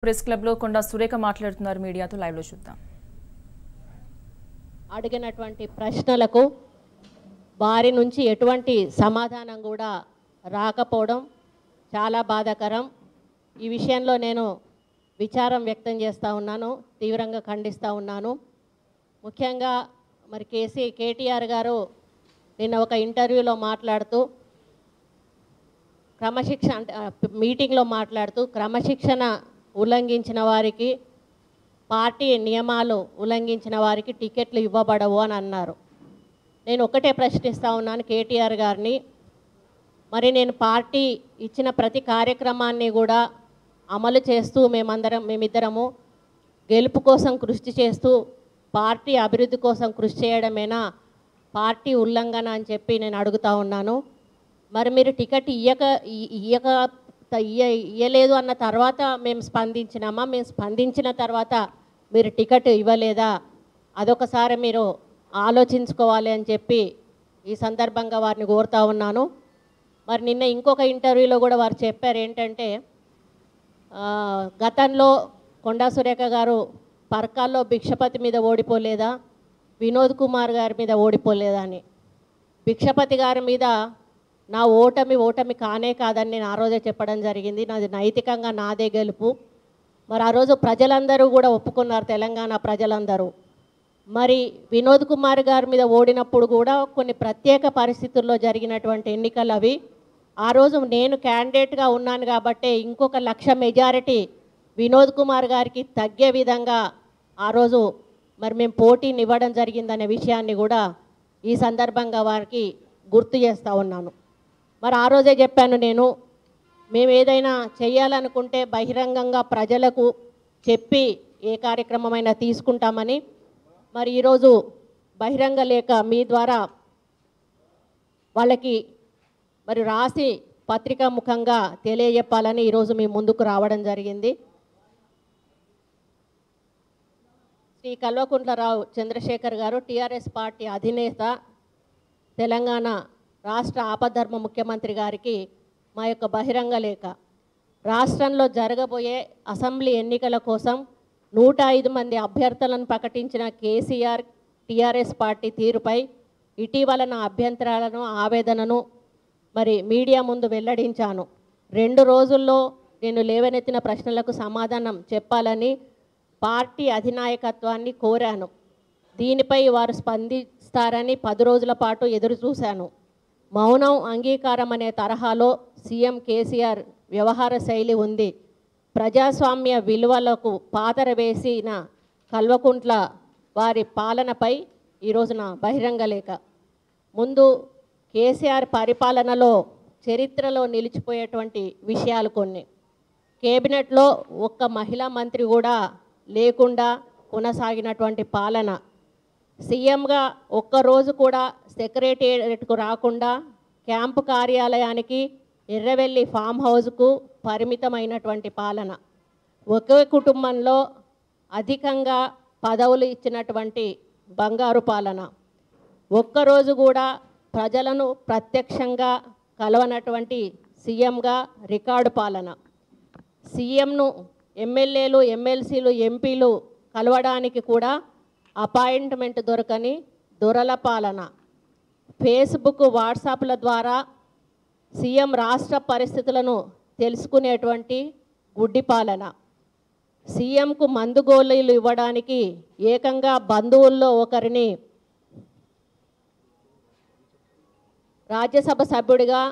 Press club లో కొండా సురేఖ మాట్లాడుతున్నారు మీడియాతో లైవ్ లో చూద్దాం. అడిగినటువంటి ప్రశ్నలకు వారి నుంచి ఎటువంటి సమాధానం కూడా రాకపోవడం చాలా బాధాకరం. ఈ విషయంలో నేను విచారం వ్యక్తం చేస్తూ ఉన్నాను, తీవ్రంగా ఖండిస్తూ ఉన్నాను. ముఖ్యంగా మరి కేటీఆర్ గారు నిన్న ఒక ఇంటర్వ్యూలో మాట్లాడుతూ మీటింగ్లో మాట్లాడుతూ క్రమశిక్షణ ఉల్లంఘించిన వారికి, పార్టీ నియమాలు ఉల్లంఘించిన వారికి టికెట్లు ఇవ్వబడవు అని అన్నారు. నేను ఒకటే ప్రశ్నిస్తూ ఉన్నాను కేటీఆర్ గారిని, మరి నేను పార్టీ ఇచ్చిన ప్రతి కార్యక్రమాన్ని కూడా అమలు చేస్తూ మేమిద్దరము గెలుపు కోసం కృషి చేస్తూ పార్టీ అభివృద్ధి కోసం కృషి చేయడమేనా పార్టీ ఉల్లంఘన అని చెప్పి నేను అడుగుతూ ఉన్నాను. మరి మీరు టికెట్ ఇయ్యలేదు అన్న తర్వాత మేము స్పందించినామా? మేము స్పందించిన తర్వాత మీరు టికెట్ ఇవ్వలేదా? అదొకసారి మీరు ఆలోచించుకోవాలి అని చెప్పి ఈ సందర్భంగా వారిని కోరుతూ ఉన్నాను. మరి నిన్న ఇంకొక ఇంటర్వ్యూలో కూడా వారు చెప్పారు ఏంటంటే, గతంలో కొండా సురేఖ గారు పర్కాల్లో భిక్షపతి మీద ఓడిపోలేదా, వినోద్ కుమార్ గారి మీద ఓడిపోలేదా అని. భిక్షపతి గారి మీద నా ఓటమి కానే కాదని నేను ఆ రోజే చెప్పడం జరిగింది. నాది నైతికంగా నాదే గెలుపు. మరి ఆ రోజు ప్రజలందరూ కూడా ఒప్పుకున్నారు, తెలంగాణ ప్రజలందరూ. మరి వినోద్ కుమార్ గారి మీద ఓడినప్పుడు కూడా కొన్ని ప్రత్యేక పరిస్థితుల్లో జరిగినటువంటి ఎన్నికలు అవి. ఆ రోజు నేను క్యాండిడేట్గా ఉన్నాను కాబట్టే ఇంకొక 1,00,000 మెజారిటీ వినోద్ కుమార్ గారికి తగ్గే విధంగా ఆ రోజు మరి మేము పోటీని ఇవ్వడం జరిగిందనే విషయాన్ని కూడా ఈ సందర్భంగా వారికి గుర్తు చేస్తూ ఉన్నాను. మరి ఆ రోజే చెప్పాను నేను, మేము ఏదైనా చేయాలనుకుంటే బహిరంగంగా ప్రజలకు చెప్పి ఏ కార్యక్రమమైనా తీసుకుంటామని. మరి ఈరోజు బహిరంగ లేఖ మీ ద్వారా వాళ్ళకి మరి రాసి పత్రికా ముఖంగా తెలియజెప్పాలని ఈరోజు మీ ముందుకు రావడం జరిగింది. శ్రీ కల్వకుంట్లరావు చంద్రశేఖర్ గారు, టీఆర్ఎస్ పార్టీ అధినేత, తెలంగాణ రాష్ట్ర ఆపద్ధర్మ ముఖ్యమంత్రి గారికి మా యొక్క బహిరంగ లేఖ. రాష్ట్రంలో జరగబోయే అసెంబ్లీ ఎన్నికల కోసం 105 మంది అభ్యర్థులను ప్రకటించిన కేసీఆర్ టీఆర్ఎస్ పార్టీ తీరుపై ఇటీవల నా అభ్యంతరాలను, ఆవేదనను మరి మీడియా ముందు వెల్లడించాను. 2 రోజుల్లో నేను లేవనెత్తిన ప్రశ్నలకు సమాధానం చెప్పాలని పార్టీ అధినాయకత్వాన్ని కోరాను. దీనిపై వారు స్పందిస్తారని 10 రోజుల పాటు ఎదురు చూశాను. మౌనం అంగీకారం అనే తరహాలో సీఎం కేసీఆర్ వ్యవహార శైలి ఉంది. ప్రజాస్వామ్య విలువలకు పాతర వేసిన కల్వకుంట్ల వారి పాలనపై ఈరోజు నా బహిరంగ లేఖ. ముందు కేసీఆర్ పరిపాలనలో చరిత్రలో నిలిచిపోయేటువంటి విషయాలు కొన్ని. కేబినెట్లో ఒక్క మహిళా మంత్రి కూడా లేకుండా కొనసాగినటువంటి పాలన. సీఎంగా ఒక్కరోజు కూడా సెక్రటేరియట్కు రాకుండా క్యాంపు కార్యాలయానికి, ఎర్రవెల్లి ఫామ్ హౌస్కు పరిమితమైనటువంటి పాలన. ఒకే కుటుంబంలో అధికంగా పదవులు ఇచ్చినటువంటి బంగారు పాలన. ఒక్కరోజు కూడా ప్రజలను ప్రత్యక్షంగా కలవనటువంటి సీఎంగా రికార్డు పాలన. సీఎంను ఎమ్మెల్యేలు, ఎమ్మెల్సీలు, ఎంపీలు కలవడానికి కూడా అపాయింట్మెంట్ దొరకని దొరల పాలన. ఫేస్బుక్, వాట్సాప్ల ద్వారా సీఎం రాష్ట్ర పరిస్థితులను తెలుసుకునేటువంటి గుడ్డి పాలన. సీఎంకు మందు గోళీలు ఇవ్వడానికి ఏకంగా బంధువుల్లో ఒకరిని రాజ్యసభ సభ్యుడిగా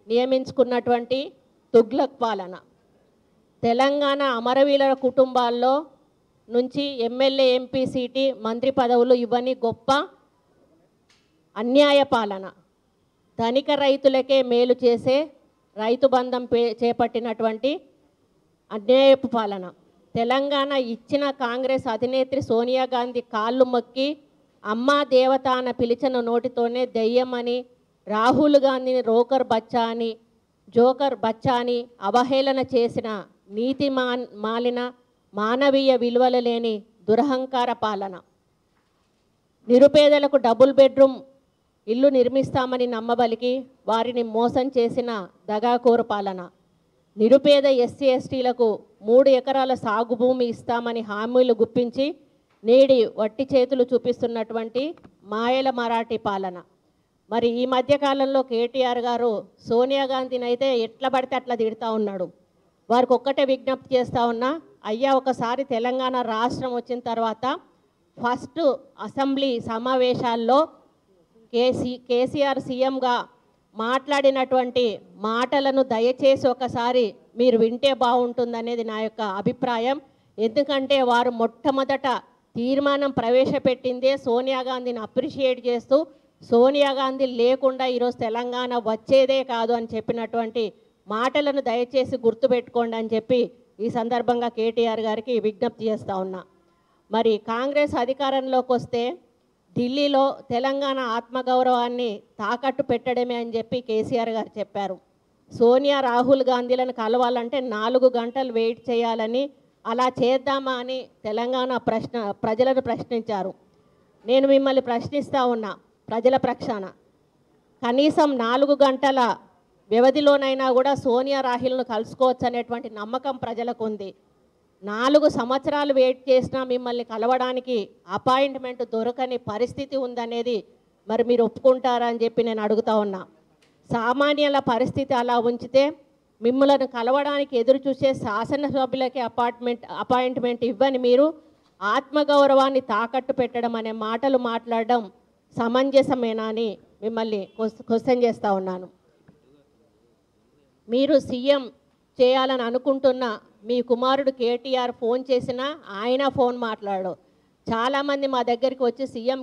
నియమించుకున్నటువంటి తుగ్లక్ పాలన. తెలంగాణ అమరవీరుల కుటుంబాల్లో నుంచి ఎమ్మెల్యే, ఎంపీ సీటు, మంత్రి పదవులు ఇవ్వని గొప్ప అన్యాయ పాలన. ధనిక రైతులకే మేలు చేసే రైతు బంధం చేపట్టినటువంటి అన్యాయపు పాలన. తెలంగాణ ఇచ్చిన కాంగ్రెస్ అధినేత్రి సోనియా గాంధీ కాళ్ళు మొక్కి అమ్మా దేవత అన్న పిలిచిన నోటితోనే దెయ్యమని, రాహుల్ గాంధీని జోకర్ బచ్చా అని అవహేళన చేసిన నీతి మాలిన, మానవీయ విలువలు లేని దురహంకార పాలన. నిరుపేదలకు డబుల్ బెడ్రూమ్ ఇల్లు నిర్మిస్తామని నమ్మబలికి వారిని మోసం చేసిన దగాకోరు పాలన. నిరుపేద ఎస్సీ ఎస్టీలకు 3 ఎకరాల సాగు భూమి ఇస్తామని హామీలు గుప్పించి నేడి వట్టి చేతులు చూపిస్తున్నటువంటి మాయల మరాఠీ పాలన. మరి ఈ మధ్యకాలంలో కేటీఆర్ గారు సోనియా గాంధీని అయితే ఎట్లా పడితే అట్లా తిడుతూ ఉన్నాడు. వారికి ఒక్కటే విజ్ఞప్తి చేస్తూ ఉన్నా, అయ్యా ఒకసారి తెలంగాణ రాష్ట్రం వచ్చిన తర్వాత ఫస్ట్ అసెంబ్లీ సమావేశాల్లో కేసీఆర్ సీఎంగా మాట్లాడినటువంటి మాటలను దయచేసి ఒకసారి మీరు వింటే బాగుంటుందనేది నా యొక్క అభిప్రాయం. ఎందుకంటే వారు మొట్టమొదట తీర్మానం ప్రవేశపెట్టిందే సోనియా గాంధీని అప్రిషియేట్ చేస్తూ, సోనియా గాంధీ లేకుండా ఈరోజు తెలంగాణ వచ్చేదే కాదు అని చెప్పినటువంటి మాటలను దయచేసి గుర్తుపెట్టుకోండి అని చెప్పి ఈ సందర్భంగా కేటీఆర్ గారికి విజ్ఞప్తి చేస్తూ ఉన్నా. మరి కాంగ్రెస్ అధికారంలోకి వస్తే ఢిల్లీలో తెలంగాణ ఆత్మగౌరవాన్ని తాకట్టు పెట్టడమే అని చెప్పి కేసీఆర్ గారు చెప్పారు. సోనియా రాహుల్ గాంధీలను కలవాలంటే 4 గంటలు వెయిట్ చేయాలని, అలా చేద్దామా అని తెలంగాణ ప్రజలను ప్రశ్నించారు. నేను మిమ్మల్ని ప్రశ్నిస్తూ ఉన్నా ప్రజల పక్షాన, కనీసం 4 గంటల వ్యవధిలోనైనా కూడా సోనియా రాహుల్ను కలుసుకోవచ్చు అనేటువంటి నమ్మకం ప్రజలకు ఉంది. 4 సంవత్సరాలు వెయిట్ చేసినా మిమ్మల్ని కలవడానికి అపాయింట్మెంట్ దొరకని పరిస్థితి ఉందనేది మరి మీరు ఒప్పుకుంటారా అని చెప్పి నేను అడుగుతా ఉన్నా. సామాన్యుల పరిస్థితి అలా ఉంచితే మిమ్మల్ని కలవడానికి ఎదురు చూసే శాసనసభ్యులకి అపాయింట్మెంట్ ఇవ్వని మీరు ఆత్మగౌరవాన్ని తాకట్టు పెట్టడం అనే మాటలు మాట్లాడడం సమంజసమేనా అని మిమ్మల్ని క్వశ్చన్ చేస్తూ ఉన్నాను. మీరు సీఎం చేయాలని అనుకుంటున్న మీ కుమారుడు కేటీఆర్ ఫోన్ చేసినా ఆయన ఫోన్ మాట్లాడు. చాలామంది మా దగ్గరికి వచ్చి సీఎం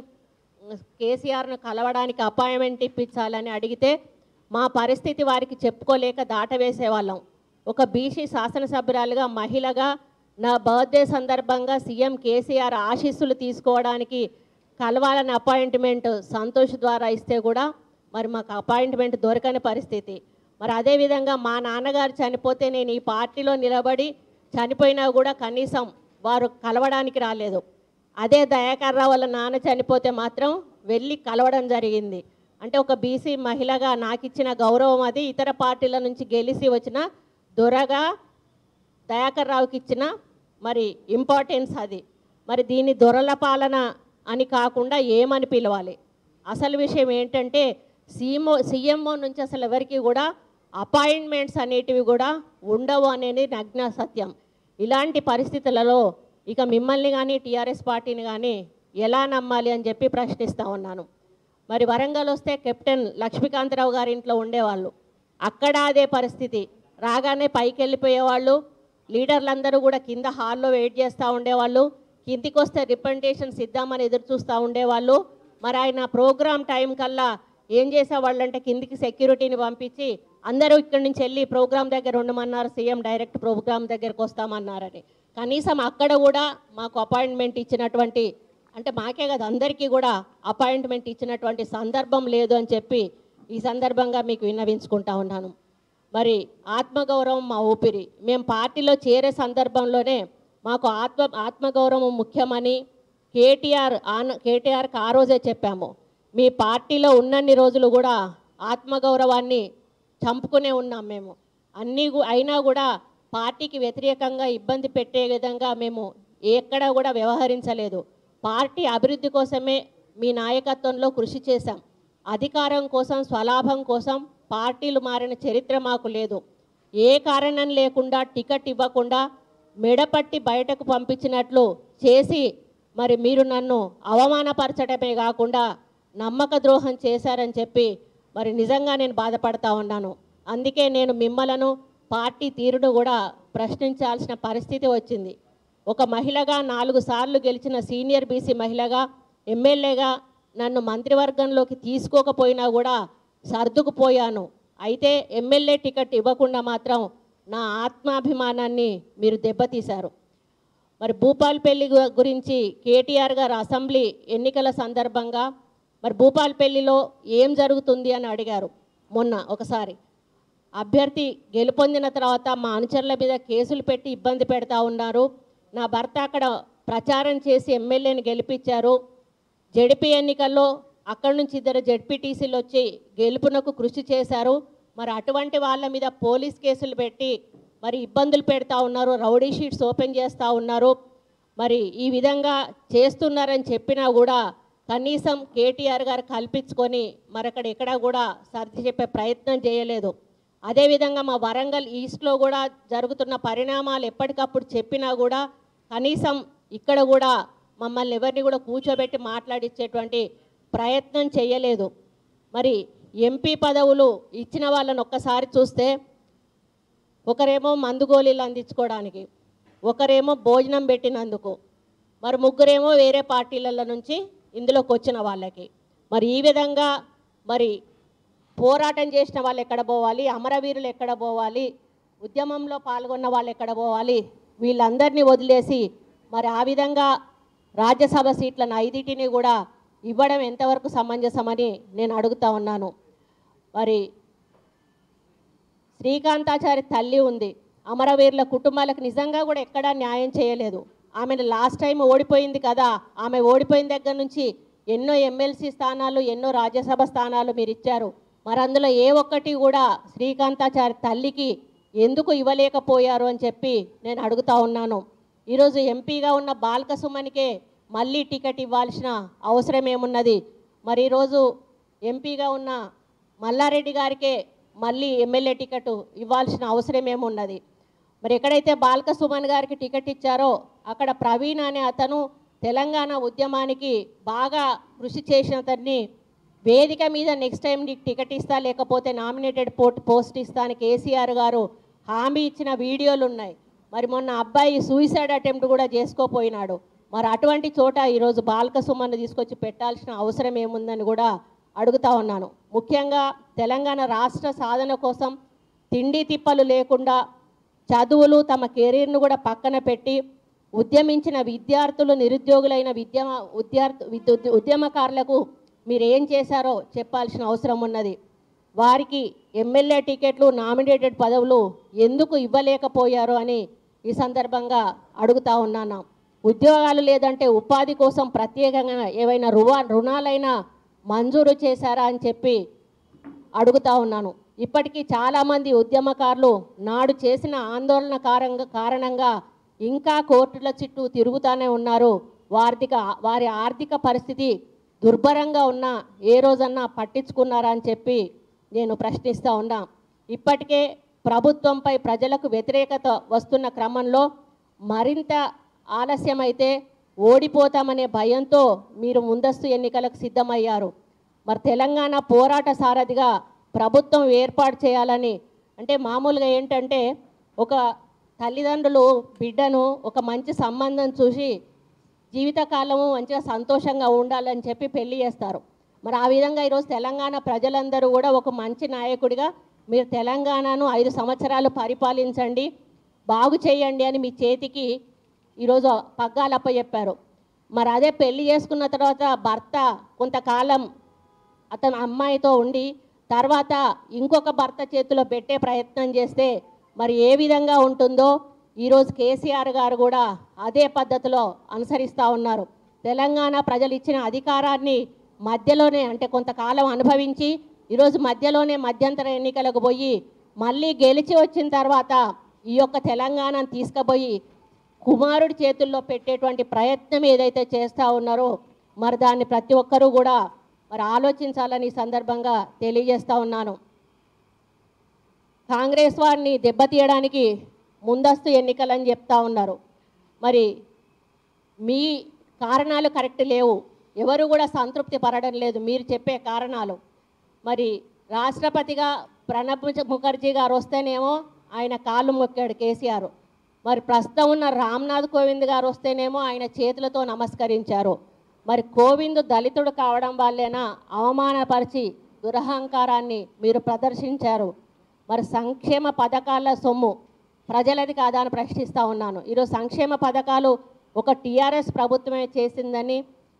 కేసీఆర్ను కలవడానికి అపాయింట్మెంట్ ఇప్పించాలని అడిగితే మా పరిస్థితి వారికి చెప్పుకోలేక దాటవేసేవాళ్ళం. ఒక బీసీ శాసనసభ్యురాలుగా మహిళగా నా బర్త్డే సందర్భంగా సీఎం కేసీఆర్ ఆశీస్సులు తీసుకోవడానికి కలవాలని అపాయింట్మెంట్ సంతోష్ ద్వారా ఇస్తే కూడా మరి మాకు అపాయింట్మెంట్ దొరకని పరిస్థితి. మరి అదేవిధంగా మా నాన్నగారు చనిపోతే నేను ఈ పార్టీలో నిలబడి చనిపోయినా కూడా కనీసం వారు కలవడానికి రాలేదు. అదే దయాకర్ రావు వాళ్ళ నాన్న చనిపోతే మాత్రం వెళ్ళి కలవడం జరిగింది. అంటే ఒక బీసీ మహిళగా నాకు ఇచ్చిన గౌరవం అది, ఇతర పార్టీల నుంచి గెలిచి వచ్చిన దొరగా దయాకర్ రావుకి ఇచ్చిన మరి ఇంపార్టెన్స్ అది. మరి దీన్ని దొరల పాలన అని కాకుండా ఏమని పిలవాలి? అసలు విషయం ఏంటంటే సీఎంఓ నుంచి అసలు ఎవరికి కూడా అపాయింట్మెంట్స్ అనేటివి కూడా ఉండవు అనేది నగ్న సత్యం. ఇలాంటి పరిస్థితులలో ఇక మిమ్మల్ని కానీ టీఆర్ఎస్ పార్టీని కానీ ఎలా నమ్మాలి అని చెప్పి ప్రశ్నిస్తూ ఉన్నాను. మరి వరంగల్ వస్తే కెప్టెన్ లక్ష్మీకాంతరావు గారి ఇంట్లో ఉండేవాళ్ళు, అక్కడ అదే పరిస్థితి. రాగానే పైకి వెళ్ళిపోయేవాళ్ళు, లీడర్లందరూ కూడా కింద హాల్లో వెయిట్ చేస్తూ ఉండేవాళ్ళు. కిందికి వస్తే రిప్రజెంటేషన్స్ ఇద్దామని ఎదురు చూస్తూ ఉండేవాళ్ళు. మరి ఆయన ప్రోగ్రామ్ టైం కల్లా ఏం చేసేవాళ్ళు అంటే కిందికి సెక్యూరిటీని పంపించి అందరూ ఇక్కడి నుంచి వెళ్ళి ప్రోగ్రామ్ దగ్గర ఉండమన్నారు, సీఎం డైరెక్ట్ ప్రోగ్రామ్ దగ్గరకు వస్తామన్నారని. కనీసం అక్కడ కూడా మాకు అపాయింట్మెంట్ ఇచ్చినటువంటి, అంటే మాకే కదా అందరికీ కూడా అపాయింట్మెంట్ ఇచ్చినటువంటి సందర్భం లేదు అని చెప్పి ఈ సందర్భంగా మీకు విన్నవించుకుంటా ఉన్నాను. మరి ఆత్మగౌరవం మా ఊపిరి. మేము పార్టీలో చేరే సందర్భంలోనే మాకు ఆత్మగౌరవం ముఖ్యమని కేటీఆర్కి ఆ రోజే చెప్పాము. మీ పార్టీలో ఉన్నన్ని రోజులు కూడా ఆత్మగౌరవాన్ని చంపుకునే ఉన్నాం మేము. అయినా కూడా పార్టీకి వ్యతిరేకంగా ఇబ్బంది పెట్టే విధంగా మేము ఎక్కడా కూడా వ్యవహరించలేదు. పార్టీ అభివృద్ధి కోసమే మీ నాయకత్వంలో కృషి చేశాం. అధికారం కోసం, స్వలాభం కోసం పార్టీలు మారిన చరిత్ర మాకు లేదు. ఏ కారణం లేకుండా టికెట్ ఇవ్వకుండా మెడపట్టి బయటకు పంపించినట్లు చేసి మరి మీరు నన్ను అవమానపరచడమే కాకుండా నమ్మక ద్రోహం చేశారని చెప్పి మరి నిజంగా నేను బాధపడతా ఉన్నాను. అందుకే నేను మిమ్మలను పార్టీ తీరును కూడా ప్రశ్నించాల్సిన పరిస్థితి వచ్చింది. ఒక మహిళగా 4 సార్లు గెలిచిన సీనియర్ బీసీ మహిళగా ఎమ్మెల్యేగా నన్ను మంత్రివర్గంలోకి తీసుకోకపోయినా కూడా సర్దుకుపోయాను. అయితే ఎమ్మెల్యే టికెట్ ఇవ్వకుండా మాత్రం నా ఆత్మాభిమానాన్ని మీరు దెబ్బతీశారు. మరి భూపాలపల్లి గురించి కేటీఆర్ గారు అసెంబ్లీ ఎన్నికల సందర్భంగా మరి భూపాలపల్లిలో ఏం జరుగుతుంది అని అడిగారు మొన్న ఒకసారి. అభ్యర్థి గెలుపొందిన తర్వాత మా అనుచరుల మీద కేసులు పెట్టి ఇబ్బంది పెడతా ఉన్నారు. నా భర్త అక్కడ ప్రచారం చేసి ఎమ్మెల్యేని గెలిపించారు. జెడ్పీ ఎన్నికల్లో అక్కడి నుంచి 2 జెడ్పీటీసీలు వచ్చి గెలుపునకు కృషి చేశారు. మరి అటువంటి వాళ్ళ మీద పోలీస్ కేసులు పెట్టి మరి ఇబ్బందులు పెడతా ఉన్నారు, రౌడీ షీట్స్ ఓపెన్ చేస్తూ ఉన్నారు. మరి ఈ విధంగా చేస్తున్నారని చెప్పినా కూడా కనీసం కేటీఆర్ గారు కల్పించుకొని మరి అక్కడ ఎక్కడా కూడా సర్ది చెప్పే ప్రయత్నం చేయలేదు. అదేవిధంగా మా వరంగల్ ఈస్ట్లో కూడా జరుగుతున్న పరిణామాలు ఎప్పటికప్పుడు చెప్పినా కూడా కనీసం ఇక్కడ కూడా మమ్మల్ని ఎవరిని కూడా కూర్చోబెట్టి మాట్లాడించేటువంటి ప్రయత్నం చేయలేదు. మరి ఎంపీ పదవులు ఇచ్చిన వాళ్ళని ఒక్కసారి చూస్తే ఒకరేమో మందు గోళీలు అందించుకోవడానికి, ఒకరేమో భోజనం పెట్టినందుకు, మరి ముగ్గురేమో వేరే పార్టీల నుంచి ఇందులోకి వచ్చిన వాళ్ళకి. మరి ఈ విధంగా మరి పోరాటం చేసిన వాళ్ళు ఎక్కడ పోవాలి, అమరవీరులు ఎక్కడ పోవాలి, ఉద్యమంలో పాల్గొన్న వాళ్ళు ఎక్కడ పోవాలి, వీళ్ళందరినీ వదిలేసి మరి ఆ విధంగా రాజ్యసభ సీట్లను 5టిని కూడా ఇవ్వడం ఎంతవరకు సమంజసమని నేను అడుగుతా ఉన్నాను. మరి శ్రీకాంతాచారి తల్లి ఉంది, అమరవీరుల కుటుంబాలకు నిజంగా కూడా ఎక్కడా న్యాయం చేయలేదు. ఆమెను లాస్ట్ టైం ఓడిపోయింది కదా, ఆమె ఓడిపోయిన దగ్గర నుంచి ఎన్నో ఎమ్మెల్సీ స్థానాలు, ఎన్నో రాజ్యసభ స్థానాలు మీరు ఇచ్చారు. మరి అందులో ఏ ఒక్కటి కూడా శ్రీకాంతాచారి తల్లికి ఎందుకు ఇవ్వలేకపోయారు అని చెప్పి నేను అడుగుతా ఉన్నాను. ఈరోజు ఎంపీగా ఉన్న బాల్క సుమన్కే మళ్ళీ టికెట్ ఇవ్వాల్సిన అవసరం ఏమున్నది? మరి ఈరోజు ఎంపీగా ఉన్న మల్లారెడ్డి గారికే మళ్ళీ ఎమ్మెల్యే టికెట్ ఇవ్వాల్సిన అవసరం ఏమున్నది? మరి ఎక్కడైతే బాల్క సుమన్ గారికి టికెట్ ఇచ్చారో అక్కడ ప్రవీణ్ అనే అతను తెలంగాణ ఉద్యమానికి బాగా కృషి చేసిన అతన్ని వేదిక మీద నెక్స్ట్ టైం నీకు టికెట్ ఇస్తా, లేకపోతే నామినేటెడ్ పోస్ట్ ఇస్తా అని కేసీఆర్ గారు హామీ ఇచ్చిన వీడియోలు ఉన్నాయి. మరి మొన్న అబ్బాయి సూసైడ్ అటెంప్ట్ కూడా చేసుకోపోయినాడు. మరి అటువంటి చోట ఈరోజు బాల్క సుమన్ను తీసుకొచ్చి పెట్టాల్సిన అవసరం ఏముందని కూడా అడుగుతా ఉన్నాను. ముఖ్యంగా తెలంగాణ రాష్ట్ర సాధన కోసం తిండి తిప్పలు లేకుండా చదువులు తమ కెరీర్ను కూడా పక్కన పెట్టి ఉద్యమించిన విద్యార్థులు, నిరుద్యోగులైన ఉద్యమకారులకు మీరు ఏం చేశారో చెప్పాల్సిన అవసరం ఉన్నది. వారికి ఎమ్మెల్యే టికెట్లు, నామినేటెడ్ పదవులు ఎందుకు ఇవ్వలేకపోయారు అని ఈ సందర్భంగా అడుగుతా ఉన్నాను. ఉద్యోగాలు లేదంటే ఉపాధి కోసం ప్రత్యేకంగా ఏవైనా రుణాలైనా మంజూరు చేశారా అని చెప్పి అడుగుతా ఉన్నాను. ఇప్పటికీ చాలామంది ఉద్యమకారులు నాడు చేసిన ఆందోళన కారణంగా ఇంకా కోర్టుల చుట్టూ తిరుగుతూనే ఉన్నారు. వారి ఆర్థిక పరిస్థితి దుర్భరంగా ఉన్నా ఏ రోజన్నా పట్టించుకున్నారా అని చెప్పి నేను ప్రశ్నిస్తూ ఉన్నా. ఇప్పటికే ప్రభుత్వంపై ప్రజలకు వ్యతిరేకత వస్తున్న క్రమంలో మరింత ఆలస్యమైతే ఓడిపోతామనే భయంతో మీరు ముందస్తు ఎన్నికలకు సిద్ధమయ్యారు. మరి తెలంగాణ పోరాట సారథిగా ప్రభుత్వం ఏర్పాటు చేయాలని అంటే మామూలుగా ఏంటంటే ఒక తల్లిదండ్రులు బిడ్డను ఒక మంచి సంబంధం చూసి జీవితకాలము మంచిగా సంతోషంగా ఉండాలని చెప్పి పెళ్లి చేస్తారు. మరి ఆ విధంగా ఈరోజు తెలంగాణ ప్రజలందరూ కూడా ఒక మంచి నాయకుడిగా మీరు తెలంగాణను 5 సంవత్సరాలు పరిపాలించండి, బాగు చేయండి అని మీ చేతికి ఈరోజు పగ్గాలు అప్పచెప్పారు. మరి అదే పెళ్లి చేసుకున్న తర్వాత భర్త కొంతకాలం అతను అమ్మాయితో ఉండి తర్వాత ఇంకొక భర్త చేతిలో పెట్టే ప్రయత్నం చేస్తే మరి ఏ విధంగా ఉంటుందో ఈరోజు కేసీఆర్ గారు కూడా అదే పద్ధతిలో అనుసరిస్తూ ఉన్నారు. తెలంగాణ ప్రజలు ఇచ్చిన అధికారాన్ని మధ్యలోనే అంటే కొంతకాలం అనుభవించి ఈరోజు మధ్యలోనే మధ్యంతర ఎన్నికలకు పోయి మళ్ళీ గెలిచి వచ్చిన తర్వాత ఈ యొక్క తెలంగాణను తీసుకుపోయి కుమారుడి చేతుల్లో పెట్టేటువంటి ప్రయత్నం ఏదైతే చేస్తూ ఉన్నారో మరి దాన్ని ప్రతి ఒక్కరూ కూడా మరి ఆలోచించాలని సందర్భంగా తెలియజేస్తూ ఉన్నాను. కాంగ్రెస్ వారిని దెబ్బతీయడానికి ముందస్తు ఎన్నికలని చెప్తా ఉన్నారు. మరి మీ కారణాలు కరెక్ట్ లేవు, ఎవరు కూడా సంతృప్తి పడడం లేదు మీరు చెప్పే కారణాలు. మరి రాష్ట్రపతిగా ప్రణబ్ ముఖర్జీ గారు వస్తేనేమో ఆయన కాళ్ళు మొక్కాడు కేసీఆర్. మరి ప్రస్తుతం ఉన్న రామ్నాథ్ కోవింద్ గారు వస్తేనేమో ఆయన చేతులతో నమస్కరించారు. మరి కోవింద్ దళితుడు కావడం వల్లేనా అవమానపరిచి దురహంకారాన్ని మీరు ప్రదర్శించారు. మరి సంక్షేమ పథకాల సొమ్ము ప్రజలది కాదా అని ప్రశ్నిస్తూ ఉన్నాను. ఈరోజు సంక్షేమ పథకాలు ఒక టీఆర్ఎస్ ప్రభుత్వమే చేసిందని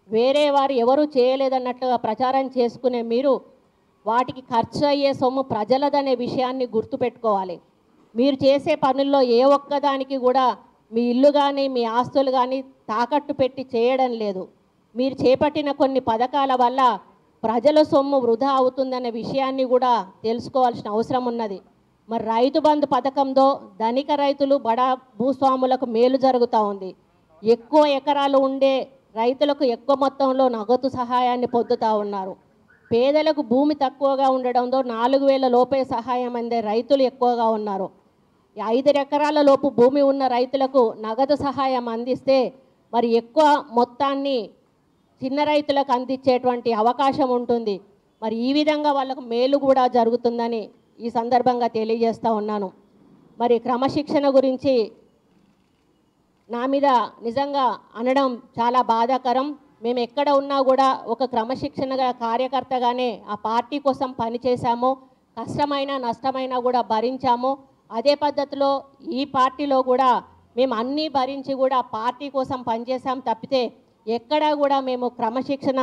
వేరే వారు ఎవరూ చేయలేదన్నట్లుగా ప్రచారం చేసుకునే మీరు వాటికి ఖర్చు అయ్యే సొమ్ము ప్రజలదనే విషయాన్ని గుర్తుపెట్టుకోవాలి. మీరు చేసే పనుల్లో ఏ ఒక్కదానికి కూడా మీ ఇల్లు కానీ మీ ఆస్తులు కానీ తాకట్టు పెట్టి చేయడం లేదు. మీరు చేపట్టిన కొన్ని పథకాల వల్ల ప్రజల సొమ్ము వృధా అవుతుందనే విషయాన్ని కూడా తెలుసుకోవాల్సిన అవసరం ఉన్నది. మరి రైతు బంధు పథకంతో ధనిక రైతులు బడా భూస్వాములకు మేలు జరుగుతూ ఉంది. ఎక్కువ ఎకరాలు ఉండే రైతులకు ఎక్కువ మొత్తంలో నగదు సహాయాన్ని పొందుతూ ఉన్నారు. పేదలకు భూమి తక్కువగా ఉండడంతో 4,000 లోపే సహాయం అందే రైతులు ఎక్కువగా ఉన్నారు. 5 ఎకరాల లోపు భూమి ఉన్న రైతులకు నగదు సహాయం అందిస్తే మరి ఎక్కువ మొత్తాన్ని చిన్న రైతులకు అందించేటువంటి అవకాశం ఉంటుంది. మరి ఈ విధంగా వాళ్ళకు మేలు కూడా జరుగుతుందని ఈ సందర్భంగా తెలియజేస్తూ ఉన్నాను. మరి క్రమశిక్షణ గురించి నా మీద నిజంగా అనడం చాలా బాధాకరం. మేము ఎక్కడ ఉన్నా కూడా ఒక క్రమశిక్షణ కార్యకర్తగానే ఆ పార్టీ కోసం పనిచేశాము. కష్టమైన నష్టమైనా కూడా భరించాము. అదే పద్ధతిలో ఈ పార్టీలో కూడా మేము అన్నీ భరించి కూడా పార్టీ కోసం పనిచేసాం తప్పితే ఎక్కడా కూడా మేము క్రమశిక్షణ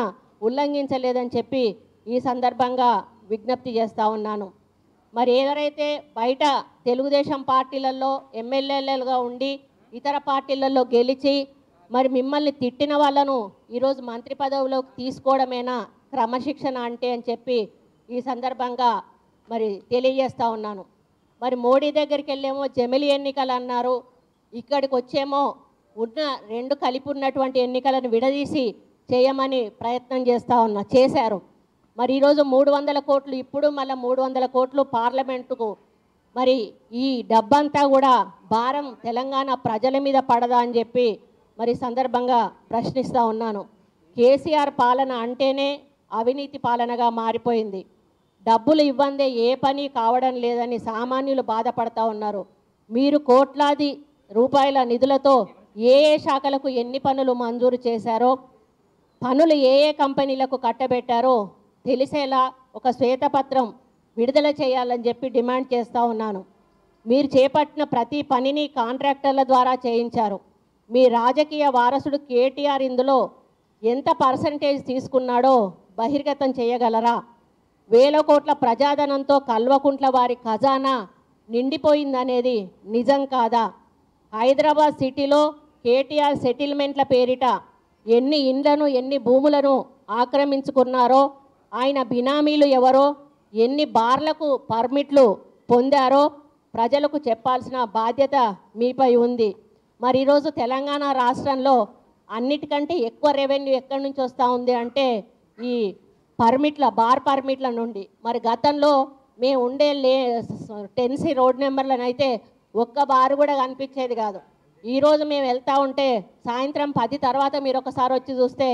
ఉల్లంఘించలేదని చెప్పి ఈ సందర్భంగా విజ్ఞప్తి చేస్తూ ఉన్నాను. మరి ఎవరైతే బయట తెలుగుదేశం పార్టీలలో ఎమ్మెల్యేలుగా ఉండి ఇతర పార్టీలలో గెలిచి మరి మిమ్మల్ని తిట్టిన వాళ్ళను ఈరోజు మంత్రి పదవిలోకి తీసుకోవడమేనా క్రమశిక్షణ అంటే అని చెప్పి ఈ సందర్భంగా మరి తెలియజేస్తూ ఉన్నాను. మరి మోడీ దగ్గరికి వెళ్ళేమో జమిలి ఎన్నికలు అన్నారు, ఇక్కడికి వచ్చేమో ఉన్న 2 కలిపి ఉన్నటువంటి ఎన్నికలను విడదీసి చేయమని ప్రయత్నం చేశారు. మరి ఈరోజు 300 కోట్లు, ఇప్పుడు మళ్ళీ 300 కోట్లు పార్లమెంటుకు, మరి ఈ డబ్బంతా కూడా భారం తెలంగాణ ప్రజల మీద పడదా అని చెప్పి మరి సందర్భంగా ప్రశ్నిస్తూ ఉన్నాను. కేసీఆర్ పాలన అంటేనే అవినీతి పాలనగా మారిపోయింది. డబ్బులు ఇవ్వందే ఏ పని కావడం లేదని సామాన్యులు బాధపడతా ఉన్నారు. మీరు కోట్లాది రూపాయల నిధులతో ఏ శాఖలకు ఎన్ని పనులు మంజూరు చేశారో, పనులు ఏ కంపెనీలకు కట్టబెట్టారో తెలిసేలా ఒక శ్వేతపత్రం విడుదల చేయాలని చెప్పి డిమాండ్ చేస్తూ ఉన్నాను. మీరు చేపట్టిన ప్రతి పనిని కాంట్రాక్టర్ల ద్వారా చేయించారు. మీ రాజకీయ వారసుడు కేటీఆర్ ఇందులో ఎంత పర్సంటేజ్ తీసుకున్నాడో బహిర్గతం చేయగలరా? 1,000 కోట్ల ప్రజాధనంతో కల్వకుంట్ల వారి ఖజానా నిండిపోయిందనేది నిజం కాదా? హైదరాబాద్ సిటీలో కేటీఆర్ సెటిల్మెంట్ల పేరిట ఎన్ని ఇండ్లను ఎన్ని భూములను ఆక్రమించుకున్నారో, ఆయన బినామీలు ఎవరో, ఎన్ని బార్లకు పర్మిట్లు పొందారో ప్రజలకు చెప్పాల్సిన బాధ్యత మీపై ఉంది. మరి ఈరోజు తెలంగాణ రాష్ట్రంలో అన్నిటికంటే ఎక్కువ రెవెన్యూ ఎక్కడి నుంచి వస్తూ ఉంది అంటే ఈ బార్ పర్మిట్ల నుండి. మరి గతంలో మేము ఉండే టెన్సీ రోడ్ నెంబర్లను అయితే ఒక్క బారు కూడా కనిపించేది కాదు. ఈరోజు మేము వెళ్తూ ఉంటే సాయంత్రం 10 తర్వాత మీరు ఒకసారి వచ్చి చూస్తే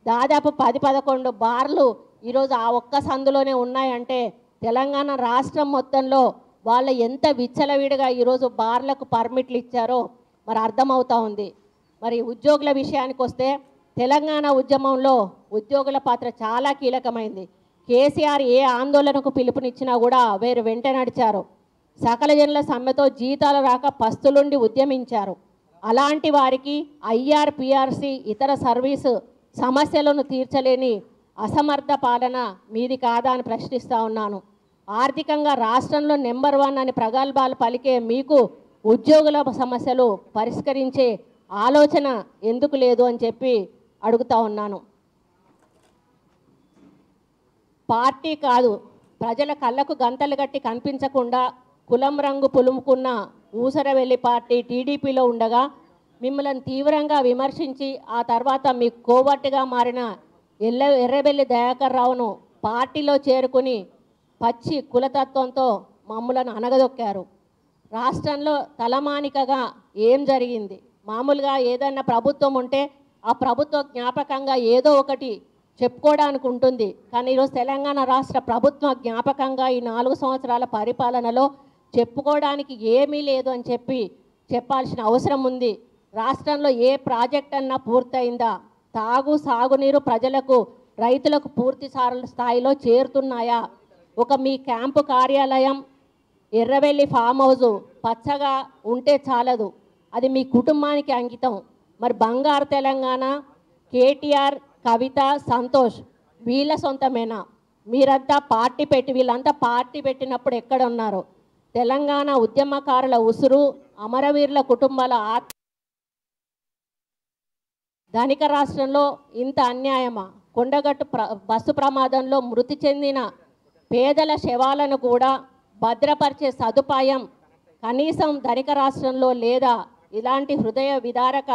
దాదాపు 10-11 బార్లు ఈరోజు ఆ ఒక్క సందులోనే ఉన్నాయంటే తెలంగాణ రాష్ట్రం మొత్తంలో వాళ్ళు ఎంత విచ్చలవిడిగా ఈరోజు బార్లకు పర్మిట్లు ఇచ్చారో మరి అర్థమవుతూ ఉంది. మరి ఉద్యోగుల విషయానికి వస్తే తెలంగాణ ఉద్యమంలో ఉద్యోగుల పాత్ర చాలా కీలకమైంది. కేసీఆర్ ఏ ఆందోళనకు పిలుపునిచ్చినా కూడా వేరు వెంట నడిచారు. సకల జనుల సమ్మెతో జీతాలు రాక పస్తులుండి ఉద్యమించారు. అలాంటి వారికి IRPRC ఇతర సర్వీసు సమస్యలను తీర్చలేని అసమర్థ పాలన మీది కాదా అని ప్రశ్నిస్తూ ఉన్నాను. ఆర్థికంగా రాష్ట్రంలో నెంబర్ 1 అని ప్రగల్భాలు పలికే మీకు ఉద్యోగుల సమస్యలు పరిష్కరించే ఆలోచన ఎందుకు లేదు అని చెప్పి అడుగుతూ ఉన్నాను. పార్టీ కాదు, ప్రజల కళ్ళకు గంతలు కట్టి కనిపించకుండా కులం రంగు పులుముకున్న ఊసరవెల్లి పార్టీ టీడీపీలో ఉండగా మిమ్మల్ని తీవ్రంగా విమర్శించి ఆ తర్వాత మీ కోవట్టుగా మారిన ఎర్రబెల్లి దయాకర్ రావును పార్టీలో చేరుకుని పచ్చి కులతత్వంతో మమ్మలను అనగదొక్కారు. రాష్ట్రంలో తలమానికగా ఏం జరిగింది? మామూలుగా ఏదైనా ప్రభుత్వం ఉంటే ఆ ప్రభుత్వ జ్ఞాపకంగా ఏదో ఒకటి చెప్పుకోవడానికి ఉంటుంది. కానీ ఈరోజు తెలంగాణ రాష్ట్ర ప్రభుత్వ జ్ఞాపకంగా ఈ 4 సంవత్సరాల పరిపాలనలో చెప్పుకోవడానికి ఏమీ లేదు అని చెప్పి చెప్పాల్సిన అవసరం ఉంది. రాష్ట్రంలో ఏ ప్రాజెక్ట్ అన్నా పూర్తయిందా? సాగునీరు ప్రజలకు రైతులకు పూర్తి స్థాయిలో చేరుతున్నాయా? ఒక మీ క్యాంపు కార్యాలయం ఎర్రవెల్లి ఫామ్ హౌజు పచ్చగా ఉంటే చాలదు, అది మీ కుటుంబానికి అంకితం. మరి బంగారు తెలంగాణ కేటీఆర్, కవిత, సంతోష్ వీళ్ళ సొంతమేనా? వీళ్ళంతా పార్టీ పెట్టినప్పుడు ఎక్కడ ఉన్నారు? తెలంగాణ ఉద్యమకారుల ఉసురు, అమరవీరుల కుటుంబాల ధనిక రాష్ట్రంలో ఇంత అన్యాయమా? కొండగట్టు బస్సు ప్రమాదంలో మృతి చెందిన పేదల శవాలను కూడా భద్రపరిచే సదుపాయం కనీసం ధనిక రాష్ట్రంలో లేదా? ఇలాంటి హృదయ విదారక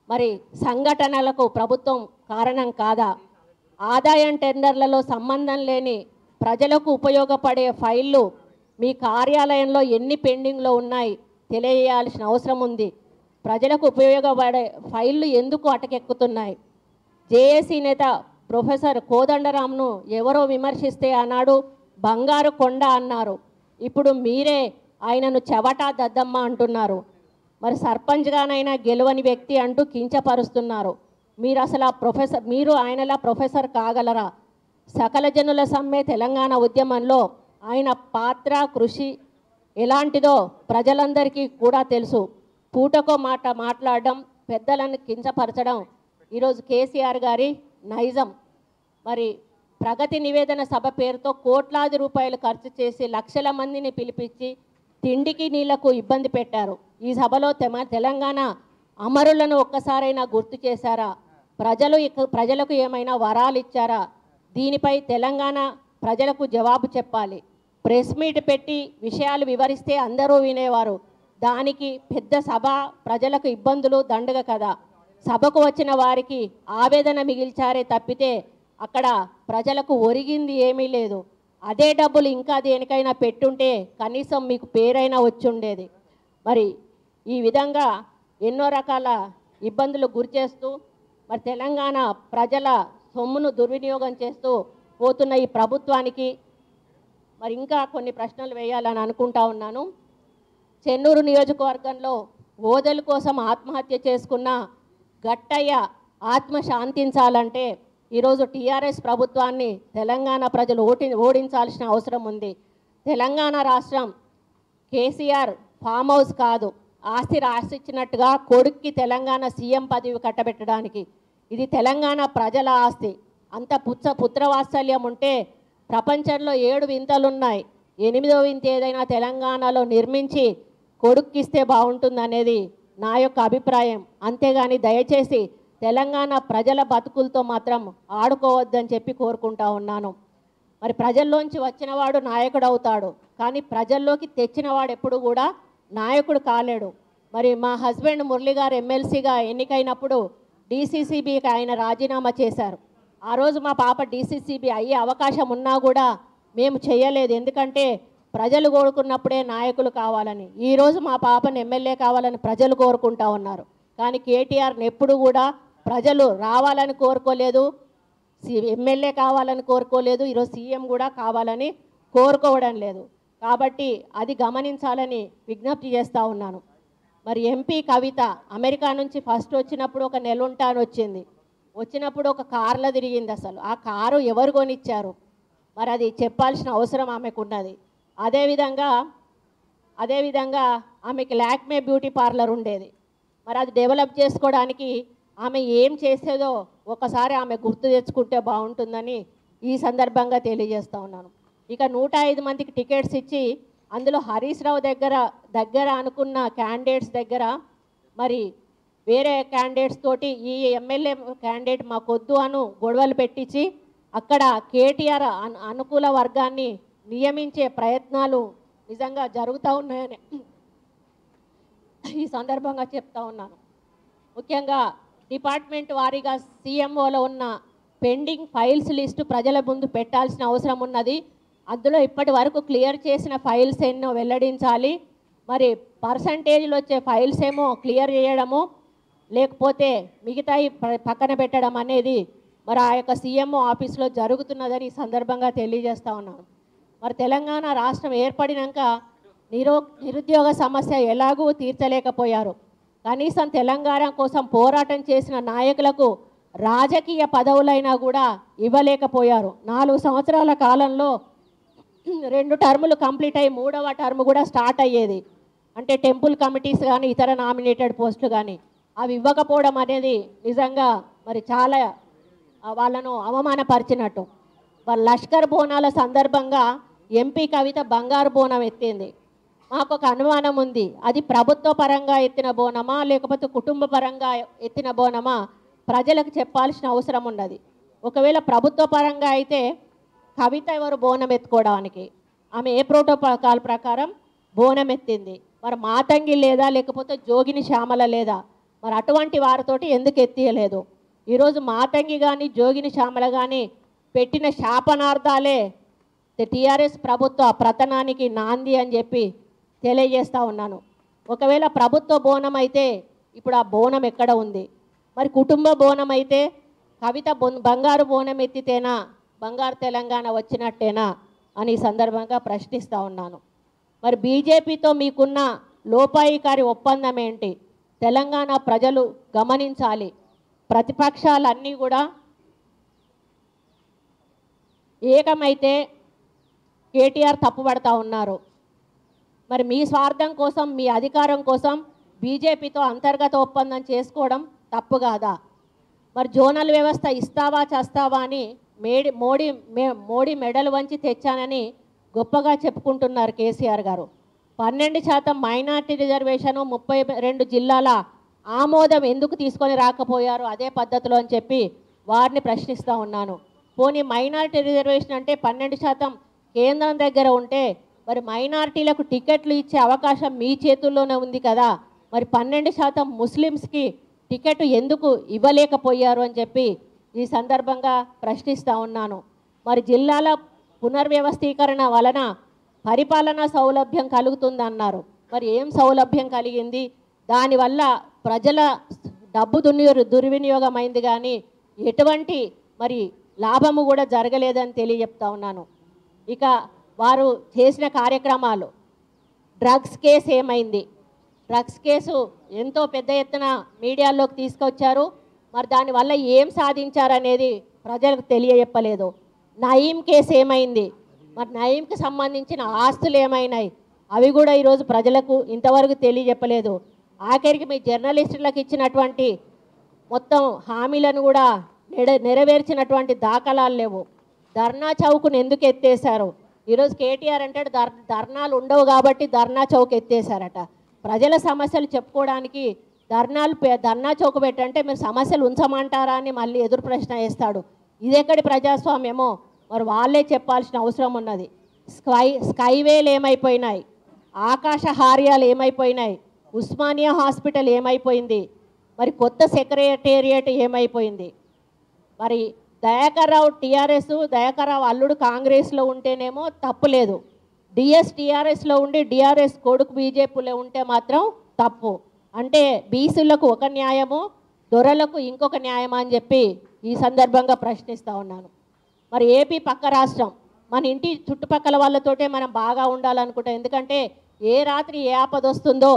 మరి సంఘటనలకు ప్రభుత్వం కారణం కాదా? ఆదాయం టెండర్లలో సంబంధం లేని ప్రజలకు ఉపయోగపడే ఫైళ్ళు మీ కార్యాలయంలో ఎన్ని పెండింగ్లో ఉన్నాయి తెలియజేయాల్సిన అవసరం ఉంది. ప్రజలకు ఉపయోగపడే ఫైళ్ళు ఎందుకు అటకెక్కుతున్నాయి? జేఏసీ నేత ప్రొఫెసర్ కోదండరాంను ఎవరో విమర్శిస్తే అన్నాడు బంగారు కొండ అన్నారు. ఇప్పుడు మీరే ఆయనను చెవటా దద్దమ్మ అంటున్నారు. మరి సర్పంచ్గానైనా గెలవని వ్యక్తి అంటూ కించపరుస్తున్నారు. మీరు అసలు మీరు ఆయనలా ప్రొఫెసర్ కాగలరా? సకల జనుల సమ్మె తెలంగాణ ఉద్యమంలో ఆయన పాత్ర కృషి ఎలాంటిదో ప్రజలందరికీ కూడా తెలుసు. పూటకో మాట మాట్లాడడం, పెద్దలను కించపరచడం ఈరోజు కేసీఆర్ గారి నైజం. మరి ప్రగతి నివేదన సభ పేరుతో కోట్లాది రూపాయలు ఖర్చు చేసి లక్షల మందిని పిలిపించి తిండికి నీళ్లకు ఇబ్బంది పెట్టారు. ఈ సభలో తెలంగాణ అమరులను ఒక్కసారైనా గుర్తు చేశారా? ప్రజలకు ఏమైనా వరాలు ఇచ్చారా? దీనిపై తెలంగాణ ప్రజలకు జవాబు చెప్పాలి. ప్రెస్ మీట్ పెట్టి విషయాలు వివరిస్తే అందరూ వినేవారు. దానికి పెద్ద సభ, ప్రజలకు ఇబ్బందులు దండగ కదా. సభకు వచ్చిన వారికి ఆవేదన మిగిల్చారే తప్పితే అక్కడ ప్రజలకు ఒరిగింది ఏమీ లేదు. అదే డబ్బులు ఇంకా దేనికైనా పెట్టుంటే కనీసం మీకు పేరైనా వచ్చుండేది. మరి ఈ విధంగా ఎన్నో రకాల ఇబ్బందులు గురిచేస్తూ మరి తెలంగాణ ప్రజల సొమ్మును దుర్వినియోగం చేస్తూ పోతున్న ఈ ప్రభుత్వానికి మరి ఇంకా కొన్ని ప్రశ్నలు వేయాలని అనుకుంటా ఉన్నాను. చెన్నూరు నియోజకవర్గంలో ఓదెల కోసం ఆత్మహత్య చేసుకున్న గట్టయ్య ఆత్మ శాంతించాలంటే ఈరోజు టీఆర్ఎస్ ప్రభుత్వాన్ని తెలంగాణ ప్రజలు ఓడించాల్సిన అవసరం ఉంది. తెలంగాణ రాష్ట్రం కేసీఆర్ ఫామ్ హౌస్ కాదు. ఆస్తి రాసిచ్చినట్టుగా కొడుక్కి తెలంగాణ సీఎం పదవి కట్టబెట్టడానికి. ఇది తెలంగాణ ప్రజల ఆస్తి. అంత పుత్రవాత్సల్యం ఉంటే ప్రపంచంలో 7 వింతలున్నాయి. 8వ వింత ఏదైనా తెలంగాణలో నిర్మించి కొడుక్కిస్తే బాగుంటుందనేది నా యొక్క అభిప్రాయం. అంతేగాని దయచేసి తెలంగాణ ప్రజల బతుకులతో మాత్రం ఆడుకోవద్దని చెప్పి కోరుకుంటా ఉన్నాను. మరి ప్రజల్లోంచి వచ్చినవాడు నాయకుడు అవుతాడు, కానీ ప్రజల్లోకి తెచ్చినవాడు ఎప్పుడు కూడా నాయకుడు కాలేడు. మరి మా హస్బెండ్ మురళి గారు ఎమ్మెల్సీగా ఎన్నికైనప్పుడు డీసీసీబీకి ఆయన రాజీనామా చేశారు. ఆ రోజు మా పాప డీసీసీబీ అయ్యే అవకాశం ఉన్నా కూడా మేము చేయలేదు. ఎందుకంటే ప్రజలు కోరుకున్నప్పుడే నాయకులు కావాలని. ఈరోజు మా పాపను ఎమ్మెల్యే కావాలని ప్రజలు కోరుకుంటా ఉన్నారు. కానీ కేటీఆర్ని ఎప్పుడు కూడా ప్రజలు రావాలని కోరుకోలేదు, ఎమ్మెల్యే కావాలని కోరుకోలేదు, ఈరోజు సీఎం కూడా కావాలని కోరుకోవడం లేదు. కాబట్టి అది గమనించాలని విజ్ఞప్తి చేస్తూ ఉన్నాను. మరి ఎంపీ కవిత అమెరికా నుంచి ఫస్ట్ వచ్చినప్పుడు ఒక నెల ఉంటాను వచ్చినప్పుడు ఒక కార్లో తిరిగింది. అసలు ఆ కారు ఎవరు కొనిచ్చారు? మరి అది చెప్పాల్సిన అవసరం ఆమెకు ఉన్నది. అదేవిధంగా ఆమెకి లాక్మే బ్యూటీ పార్లర్ ఉండేది. మరి అది డెవలప్ చేసుకోవడానికి ఆమె ఏం చేసేదో ఒకసారి ఆమె గుర్తు తెచ్చుకుంటే బాగుంటుందని ఈ సందర్భంగా తెలియజేస్తూ ఉన్నాను. ఇక 105 మందికి టికెట్స్ ఇచ్చి అందులో హరీష్ రావు దగ్గర అనుకున్న క్యాండిడేట్స్ దగ్గర మరి వేరే క్యాండిడేట్స్ తోటి ఈ ఎమ్మెల్యే క్యాండిడేట్ మాకొద్దు అను గొడవలు పెట్టించి అక్కడ కేటీఆర్ అనుకూల వర్గాన్ని నియమించే ప్రయత్నాలు నిజంగా జరుగుతూ ఉన్నాయని ఈ సందర్భంగా చెప్తా ఉన్నాను. ముఖ్యంగా డిపార్ట్మెంట్ వారీగా సీఎంఓలో ఉన్న పెండింగ్ ఫైల్స్ లిస్టు ప్రజల ముందు పెట్టాల్సిన అవసరం ఉన్నది. అందులో ఇప్పటి వరకు క్లియర్ చేసిన ఫైల్స్ ఎన్నో వెల్లడించాలి. మరి పర్సంటేజ్లు వచ్చే ఫైల్స్ ఏమో క్లియర్ చేయడము, లేకపోతే మిగతాయి పక్కన పెట్టడం అనేది మరి ఆ యొక్క సీఎంఓ ఆఫీస్లో జరుగుతున్నదని ఈ సందర్భంగా తెలియజేస్తూ ఉన్నాను. మరి తెలంగాణ రాష్ట్రం ఏర్పడినాక నిరుద్యోగ సమస్య ఎలాగూ తీర్చలేకపోయారు. కనీసం తెలంగాణ కోసం పోరాటం చేసిన నాయకులకు రాజకీయ పదవులైనా కూడా ఇవ్వలేకపోయారు. 4 సంవత్సరాల కాలంలో 2 టర్ములు కంప్లీట్ అయ్యి 3వ టర్మ్ కూడా స్టార్ట్ అయ్యేది. అంటే టెంపుల్ కమిటీస్ కానీ ఇతర నామినేటెడ్ పోస్టులు కానీ అవి ఇవ్వకపోవడం అనేది నిజంగా మరి చాలా వాళ్ళను అవమానపరిచినట్టు. వాళ్ళ లష్కర్ బోనాల సందర్భంగా ఎంపీ కవిత బంగారు బోనం ఎత్తింది. మాకు ఒక అనుమానం ఉంది, అది ప్రభుత్వ పరంగా ఎత్తిన బోనమా లేకపోతే కుటుంబ పరంగా ఎత్తిన బోనమా ప్రజలకు చెప్పాల్సిన అవసరం ఉన్నది. ఒకవేళ ప్రభుత్వ పరంగా అయితే కవిత ఎవరు బోనం ఎత్తుకోవడానికి? ఆమె ఏ ప్రోటోకాల్ ప్రకారం బోనం ఎత్తింది? మరి మాతంగి లేదా, లేకపోతే జోగిని శ్యామల లేదా? మరి అటువంటి వారితోటి ఎందుకు ఎత్తియలేదు? ఈరోజు మాతంగి కానీ జోగిని శ్యామల కానీ పెట్టిన శాపనార్థాలే టీఆర్ఎస్ ప్రభుత్వ పతనానికి నాంది అని చెప్పి తెలియజేస్తూ ఉన్నాను. ఒకవేళ ప్రభుత్వ బోనం అయితే ఇప్పుడు ఆ బోనం ఎక్కడ ఉంది? మరి కుటుంబ బోనం అయితే కవిత బంగారు బోనం ఎత్తితేనా బంగారు తెలంగాణ వచ్చినట్టేనా అని ఈ సందర్భంగా ప్రశ్నిస్తూ ఉన్నాను. మరి బీజేపీతో మీకున్న లోపాయికారి ఒప్పందం ఏంటి? తెలంగాణ ప్రజలు గమనించాలి. ప్రతిపక్షాలన్నీ కూడా ఏకమైతే కేటీఆర్ తప్పుపడతా ఉన్నారు. మరి మీ స్వార్థం కోసం, మీ అధికారం కోసం బీజేపీతో అంతర్గత ఒప్పందం చేసుకోవడం తప్పు కాదా? మరి జోనల్ వ్యవస్థ ఇస్తావా చేస్తావా అని మోడీ మెడలు వంచి తెచ్చానని గొప్పగా చెప్పుకుంటున్నారు కేసీఆర్ గారు. 12% మైనార్టీ రిజర్వేషను 32 జిల్లాల ఆమోదం ఎందుకు తీసుకొని రాకపోయారు అదే పద్ధతిలో అని చెప్పి వారిని ప్రశ్నిస్తూ ఉన్నాను. పోనీ మైనార్టీ రిజర్వేషన్ అంటే 12% కేంద్రం దగ్గర ఉంటే మరి మైనార్టీలకు టికెట్లు ఇచ్చే అవకాశం మీ చేతుల్లోనే ఉంది కదా, మరి 12% ముస్లిమ్స్కి టికెట్ ఎందుకు ఇవ్వలేకపోయారు అని చెప్పి ఈ సందర్భంగా ప్రశ్నిస్తూ ఉన్నాను. మరి జిల్లాల పునర్వ్యవస్థీకరణ వలన పరిపాలనా సౌలభ్యం కలుగుతుందన్నారు. మరి ఏం సౌలభ్యం కలిగింది? దానివల్ల ప్రజల డబ్బు దుర్వినియోగం అయింది కానీ ఎటువంటి మరి లాభము కూడా జరగలేదని తెలియజెప్తా ఉన్నాను. ఇక వారు చేసిన కార్యక్రమాలు, డ్రగ్స్ కేసు ఏమైంది? డ్రగ్స్ కేసు ఎంతో పెద్ద ఎత్తున మీడియాలోకి తీసుకొచ్చారు. మరి దానివల్ల ఏం సాధించారనేది ప్రజలకు తెలియజెప్పలేదు. నయీం కేసు ఏమైంది? మరి నయీంకి సంబంధించిన ఆస్తులు ఏమైనాయి? అవి కూడా ఈరోజు ప్రజలకు ఇంతవరకు తెలియజెప్పలేదు. ఆఖరికి మీ జర్నలిస్టులకు ఇచ్చినటువంటి మొత్తం హామీలను కూడా నెరవేర్చినటువంటి దాఖలాలు లేవు. ధర్నా చౌక్ను ఎందుకు ఎత్తేసారు? ఈరోజు కేటీఆర్ అంటాడు ధర్నాలు ఉండవు కాబట్టి ధర్నా చౌక్ ఎత్తేసారట. ప్రజల సమస్యలు చెప్పుకోవడానికి ధర్నా చౌక్ పెట్టంటే మీరు సమస్యలు ఉంచమంటారా అని మళ్ళీ ఎదురు ప్రశ్న వేస్తాడు. ఇదెక్కడి ప్రజాస్వామ్యమో మరి వాళ్ళే చెప్పాల్సిన అవసరం ఉన్నది. స్కైవేలు ఏమైపోయినాయి? ఆకాశ హార్యాలు ఏమైపోయినాయి? ఉస్మానియా హాస్పిటల్ ఏమైపోయింది? మరి కొత్త సెక్రటేరియట్ ఏమైపోయింది? మరి దయాకర్ రావు టీఆర్ఎస్, దయాకర్ రావు అల్లుడు కాంగ్రెస్లో ఉంటేనేమో తప్పులేదు, డిఎస్ టీఆర్ఎస్లో ఉండి డిఆర్ఎస్ కొడుకు బీజేపీలో ఉంటే మాత్రం తప్పు. అంటే బీసీలకు ఒక న్యాయము, దొరలకు ఇంకొక న్యాయమా అని చెప్పి ఈ సందర్భంగా ప్రశ్నిస్తూ ఉన్నాను. మరి ఏపీ పక్క రాష్ట్రం, మన ఇంటి చుట్టుపక్కల వాళ్ళతోటే మనం బాగా ఉండాలనుకుంటాం. ఎందుకంటే ఏ రాత్రి ఏ ఆపద వస్తుందో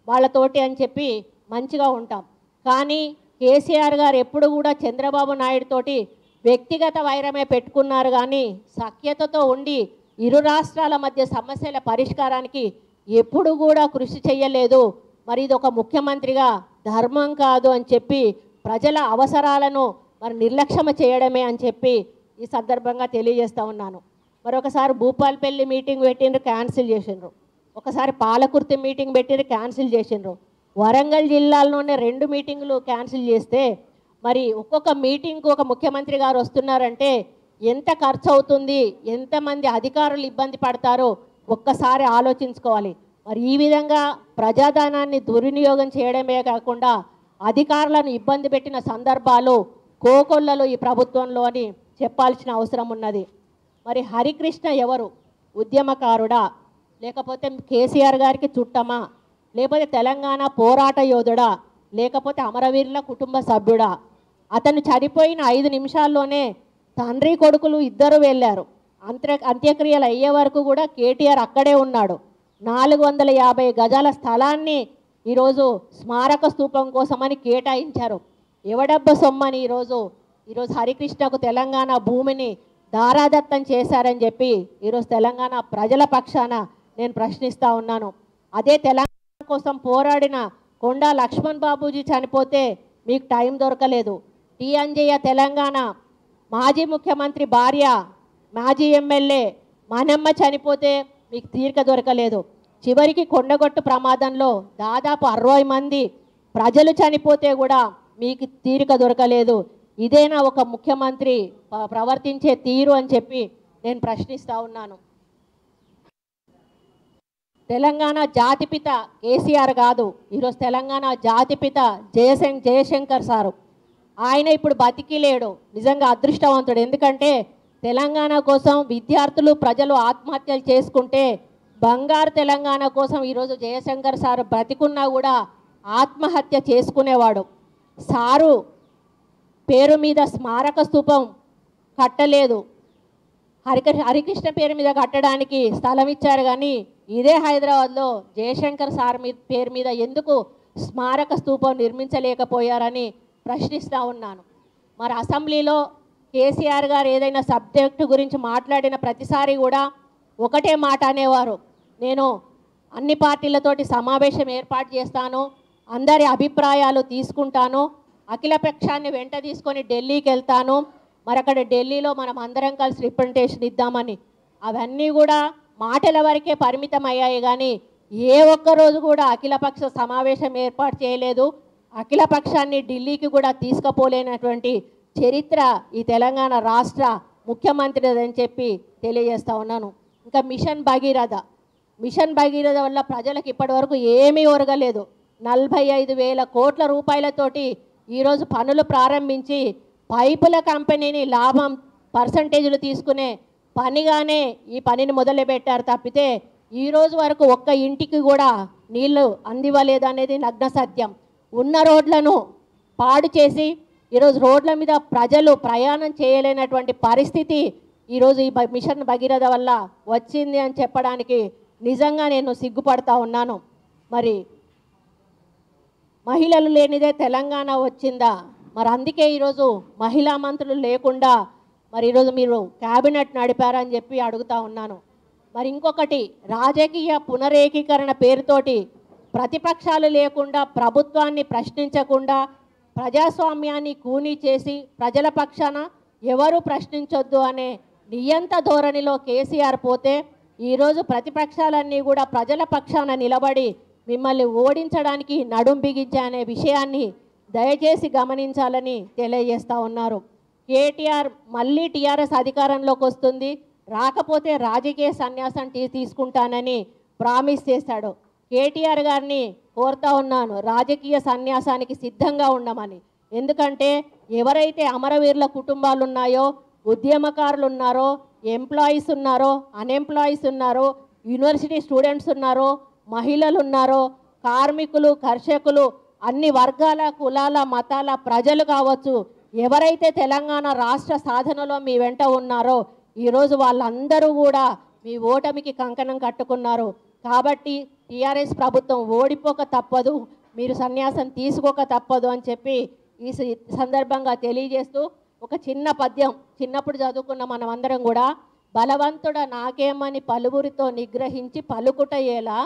వాళ్ళతోటి అని చెప్పి మంచిగా ఉంటాం. కానీ కేసీఆర్ గారు ఎప్పుడు కూడా చంద్రబాబు నాయుడు తోటి వ్యక్తిగత వైరమే పెట్టుకున్నారు కానీ సఖ్యతతో ఉండి ఇరు రాష్ట్రాల మధ్య సమస్యల పరిష్కారానికి ఎప్పుడు కూడా కృషి చేయలేదు. మరి ఇది ఒక ముఖ్యమంత్రిగా ధర్మం కాదు అని చెప్పి ప్రజల అవసరాలను మరి నిర్లక్ష్యం చేయడమే అని చెప్పి ఈ సందర్భంగా తెలియజేస్తూ ఉన్నాను. మరొకసారి భూపాలపల్లి మీటింగ్ పెట్టిండ్రు, క్యాన్సిల్ చేసిండ్రు. ఒకసారి పాలకుర్తి మీటింగ్ పెట్టిండ్రు, క్యాన్సిల్ చేసిండ్రు. వరంగల్ జిల్లాలోనే 2 మీటింగులు క్యాన్సిల్ చేస్తే మరి ఒక్కొక్క మీటింగ్కు ఒక ముఖ్యమంత్రి గారు వస్తున్నారంటే ఎంత ఖర్చు అవుతుంది, ఎంతమంది అధికారులు ఇబ్బంది పడతారో ఒక్కసారి ఆలోచించుకోవాలి. మరి ఈ విధంగా ప్రజాధనాన్ని దుర్వినియోగం చేయడమే కాకుండా అధికారులను ఇబ్బంది పెట్టిన సందర్భాలు కోకొల్లలు ఈ ప్రభుత్వంలో అని చెప్పాల్సిన అవసరం ఉన్నది. మరి హరికృష్ణ ఎవరు? ఉద్యమకారుడా, లేకపోతే కేసీఆర్ గారికి చుట్టమా, లేకపోతే తెలంగాణ పోరాట యోధుడా, లేకపోతే అమరవీరుల కుటుంబ సభ్యుడా? అతను చనిపోయిన 5 నిమిషాల్లోనే తండ్రి కొడుకులు ఇద్దరు వెళ్ళారు. అంత్యక్రియలు అయ్యే వరకు కూడా కేటీఆర్ అక్కడే ఉన్నాడు. 450 గజాల స్థలాన్ని ఈరోజు స్మారక స్తూపం కోసమని కేటాయించారు. ఎవడబ్బ సొమ్మని ఈరోజు హరికృష్ణకు తెలంగాణ భూమిని దారాదత్తం చేశారని చెప్పి ఈరోజు తెలంగాణ ప్రజల పక్షాన నేను ప్రశ్నిస్తూ ఉన్నాను. అదే తెలంగాణ కోసం పోరాడిన కొండా లక్ష్మణ్ బాబూజీ చనిపోతే మీకు టైం దొరకలేదు. టీ అంజయ్య తెలంగాణ మాజీ ముఖ్యమంత్రి భార్య, మాజీ ఎమ్మెల్యే మనమ్మ చనిపోతే మీకు తీరిక దొరకలేదు. చివరికి కొండగొట్టు ప్రమాదంలో దాదాపు 60 మంది ప్రజలు చనిపోతే కూడా మీకు తీరిక దొరకలేదు. ఇదేనా ఒక ముఖ్యమంత్రి ప్రవర్తించే తీరు అని చెప్పి నేను ప్రశ్నిస్తూ ఉన్నాను. తెలంగాణ జాతిపిత కేసీఆర్ కాదు, ఈరోజు తెలంగాణ జాతిపిత జయశంకర్ సారు. ఆయన ఇప్పుడు బతికి లేడు. నిజంగా అదృష్టవంతుడు. ఎందుకంటే తెలంగాణ కోసం విద్యార్థులు ప్రజలు ఆత్మహత్యలు చేసుకుంటే బంగారు తెలంగాణ కోసం ఈరోజు జయశంకర్ సారు బ్రతికున్నా కూడా ఆత్మహత్య చేసుకునేవాడు. సారు పేరు మీద స్మారక స్తూపం కట్టలేదు. హరికృష్ణ పేరు మీద కట్టడానికి స్థలం ఇచ్చారు, కానీ ఇదే హైదరాబాద్లో జయశంకర్ సార్ పేరు మీద ఎందుకు స్మారక స్తూపం నిర్మించలేకపోయారని ప్రశ్నిస్తూ ఉన్నాను. మరి అసెంబ్లీలో కేసీఆర్ గారు ఏదైనా సబ్జెక్టు గురించి మాట్లాడిన ప్రతిసారి కూడా ఒకటే మాట అనేవారు, నేను అన్ని పార్టీలతోటి సమావేశం ఏర్పాటు చేస్తాను, అందరి అభిప్రాయాలు తీసుకుంటాను, అఖిలపక్షాన్ని వెంట తీసుకొని ఢిల్లీకి వెళ్తాను, మరి అక్కడ ఢిల్లీలో మనం అందరం కలిసి రిప్రజెంటేషన్ ఇద్దామని. అవన్నీ కూడా మాటల వరకే పరిమితం అయ్యాయి, కానీ ఏ ఒక్కరోజు కూడా అఖిలపక్ష సమావేశం ఏర్పాటు చేయలేదు. అఖిలపక్షాన్ని ఢిల్లీకి కూడా తీసుకుపోలేనటువంటి చరిత్ర ఈ తెలంగాణ రాష్ట్ర ముఖ్యమంత్రిదని చెప్పి తెలియజేస్తూ ఉన్నాను. ఇంకా మిషన్ భగీరథ వల్ల ప్రజలకు ఇప్పటివరకు ఏమీ ఒరగలేదు. 45,000 కోట్ల రూపాయలతోటి ఈరోజు పనులు ప్రారంభించి పైపుల కంపెనీని లాభం పర్సంటేజీలు తీసుకునే పనిగానే ఈ పనిని మొదలుపెట్టారు తప్పితే ఈరోజు వరకు ఒక్క ఇంటికి కూడా నీళ్లు అందివ్వలేదనేది నగ్న సత్యం. ఉన్న రోడ్లను పాడు చేసి ఈరోజు రోడ్ల మీద ప్రజలు ప్రయాణం చేయలేనటువంటి పరిస్థితి ఈరోజు ఈ మిషన్ భగీరథ వల్ల వచ్చింది అని చెప్పడానికి నిజంగా నేను సిగ్గుపడతా ఉన్నాను. మరి మహిళలు లేనిదే తెలంగాణ వచ్చిందా? మరి అందుకే ఈరోజు మహిళా మంత్రులు లేకుండా మరి ఈరోజు మీరు క్యాబినెట్ నడిపారని చెప్పి అడుగుతా ఉన్నాను. మరి ఇంకొకటి, రాజకీయ పునరేకీకరణ పేరుతోటి ప్రతిపక్షాలు లేకుండా ప్రభుత్వాన్ని ప్రశ్నించకుండా ప్రజాస్వామ్యాన్ని కూనీ చేసి ప్రజల పక్షాన ఎవరు ప్రశ్నించొద్దు అనే నియంత ధోరణిలో కేసీఆర్ పోతే ఈరోజు ప్రతిపక్షాలన్నీ కూడా ప్రజల పక్షాన నిలబడి మిమ్మల్ని ఓడించడానికి నడుం బిగించే అనే విషయాన్ని దయచేసి గమనించాలని తెలియజేస్తూ ఉన్నారు. కేటీఆర్ మళ్ళీ టీఆర్ఎస్ అధికారంలోకి వస్తుంది, రాకపోతే రాజకీయ సన్యాసం తీసుకుంటానని ప్రామిస్ చేశాడు. కేటీఆర్ గారిని కోరుతా ఉన్నాను, రాజకీయ సన్యాసానికి సిద్ధంగా ఉండమని. ఎందుకంటే ఎవరైతే అమరవీరుల కుటుంబాలు ఉన్నాయో, ఉద్యమకారులు ఉన్నారో, ఎంప్లాయీస్ ఉన్నారో, అన్ఎంప్లాయీస్ ఉన్నారో, యూనివర్సిటీ స్టూడెంట్స్ ఉన్నారో, మహిళలు ఉన్నారో, కార్మికులు, కర్షకులు, అన్ని వర్గాల, కులాల, మతాల ప్రజలు కావచ్చు, ఎవరైతే తెలంగాణ రాష్ట్ర సాధనలో మీ వెంట ఉన్నారో ఈరోజు వాళ్ళందరూ కూడా మీ ఓటమికి కంకణం కట్టుకున్నారు. కాబట్టి టీఆర్ఎస్ ప్రభుత్వం ఓడిపోక తప్పదు, మీరు సన్యాసం తీసుకోక తప్పదు అని చెప్పి ఈ సందర్భంగా తెలియజేస్తూ ఒక చిన్న పద్యం చిన్నప్పుడు చదువుకున్న మనం అందరం కూడా, బలవంతుడ నాకేమని పలువురితో నిగ్రహించి పలుకుట ఎలా,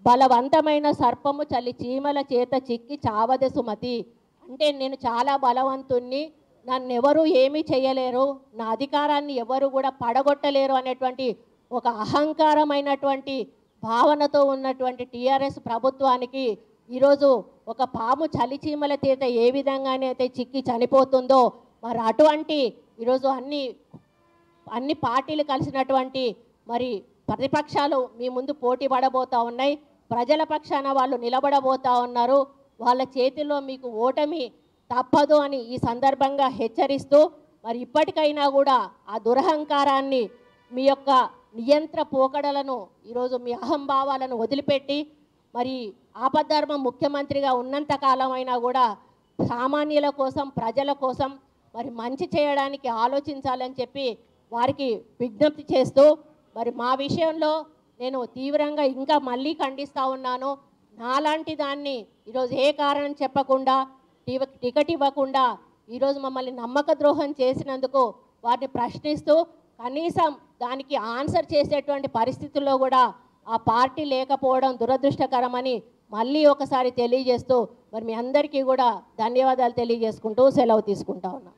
బలవంతమైన సర్పము చలి చీమల చేత చిక్కి చావద సుమతి. అంటే నేను చాలా బలవంతుణ్ణి, నన్నెవరూ ఏమీ చేయలేరు, నా అధికారాన్ని ఎవరు కూడా పడగొట్టలేరు అనేటువంటి ఒక అహంకారమైనటువంటి భావనతో ఉన్నటువంటి టీఆర్ఎస్ ప్రభుత్వానికి ఈరోజు ఒక పాము చలిచీమల చేత ఏ విధంగానైతే చిక్కి చనిపోతుందో, మరి అటువంటి ఈరోజు అన్ని పార్టీలు కలిసినటువంటి మరి ప్రతిపక్షాలు మీ ముందు పోటీ పడబోతూ ఉన్నాయి. ప్రజల పక్షాన వాళ్ళు నిలబడబోతూ ఉన్నారు. వాళ్ళ చేతిలో మీకు ఓటమి తప్పదు అని ఈ సందర్భంగా హెచ్చరిస్తూ, మరి ఇప్పటికైనా కూడా ఆ దురహంకారాన్ని, మీ యొక్క నియంత్ర పోకడలను, ఈరోజు మీ అహంభావాలను వదిలిపెట్టి మరి ఆపద్ధర్మ ముఖ్యమంత్రిగా ఉన్నంతకాలం అయినా కూడా సామాన్యుల కోసం, ప్రజల కోసం మరి మంచి చేయడానికి ఆలోచించాలని చెప్పి వారికి విజ్ఞప్తి చేస్తూ, మరి మా విషయంలో నేను తీవ్రంగా ఇంకా మళ్ళీ ఖండిస్తూ ఉన్నాను. నాలాంటి దాన్ని ఈరోజు ఏ కారణం చెప్పకుండా టికెట్ ఇవ్వకుండా ఈరోజు మమ్మల్ని నమ్మక ద్రోహం చేసినందుకు వారిని ప్రశ్నిస్తూ, కనీసం దానికి ఆన్సర్ చేసేటువంటి పరిస్థితుల్లో కూడా ఆ పార్టీ లేకపోవడం దురదృష్టకరమని మళ్ళీ ఒకసారి తెలియజేస్తూ, మరి మీ అందరికీ కూడా ధన్యవాదాలు తెలియజేసుకుంటూ సెలవు తీసుకుంటా ఉన్నా.